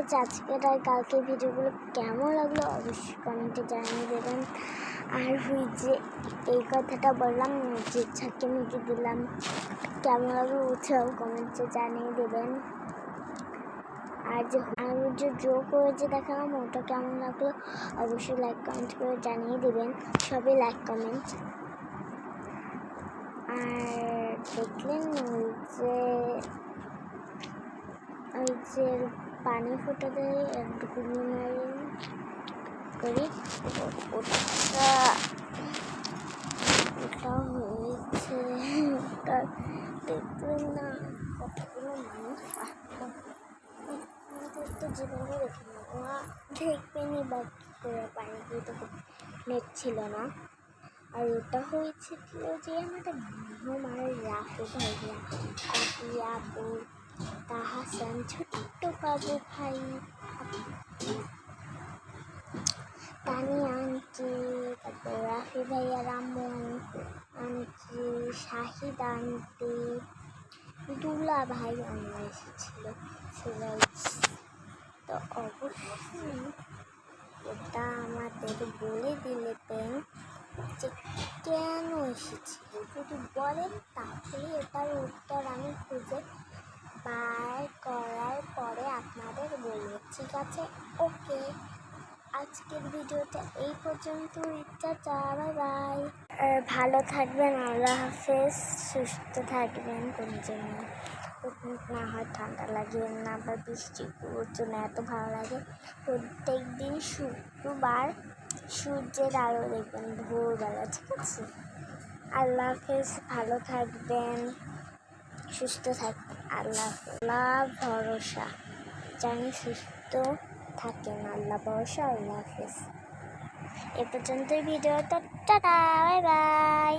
হয়েছে আজকের আর কালকের ভিডিওগুলো কেমন লাগলো অবশ্যই কমেন্টে জানিয়ে দেবেন। আর যে এই কথাটা বললাম যে ছাকে মিকে দিলাম, কেমন লাগলো ওটাও কমেন্টে জানিয়ে দেবেন। আর আমি যে ড্র করে যে দেখালাম ওটা কেমন লাগলো অবশ্যই লাইক কমেন্ট করে জানিয়ে দেবেন, সবাই লাইক কমেন্ট। আর দেখলেন ওই যে পানি ফোটাতে ডুবুরি মারি করি ওটা হয়েছে, ওটা দেখলেন না কতগুলো মানুষ তো জীবনে দেখি না, ওরা দেখবেনি বা কী করে পানি দিয়ে তো নেট ছিল না। আর ওটা হয়েছিল যে আমাদের মেহমান রাফি ভাইয়া, আপি আপু, তাহাসান, ছোট্ট বাবু ভাই, তানিয়া আন্টি, তারপর রাফি ভাইয়া, রামন আন্টি, শাহিদ আন্টি, দুলা ভাই আমরা এসেছিল সবাই। তো অবশ্যই ওটা আমাদের বলে দিলেন যে কেন এসেছিল, যদি বলেন তাহলে এটার উত্তর আমি খুঁজে বার করার পরে আপনাদের বলবো, ঠিক আছে? ওকে, আজকের ভিডিওটা এই পর্যন্ত। Tata, bye bye. ভালো থাকবেন, আল্লাহ হাফেজ, সুস্থ থাকবেন, কোনো জন্য না হয় ঠান্ডা লাগে না, বা বৃষ্টি জন্য এত ভালো লাগে। প্রত্যেক দিন শুক্রবার সূর্যের আলো দেখবেন ভোরবেলা, ঠিক আছে? আল্লাহ হাফেজ, ভালো থাকবেন, সুস্থ থাকবেন, আল্লাহ ভরসা, জানি সুস্থ থাকেন, আল্লাহ ভরসা, আল্লাহ হাফেজ। এ পর্যন্ত ভিডিওটা, টাটা, বাই বাই।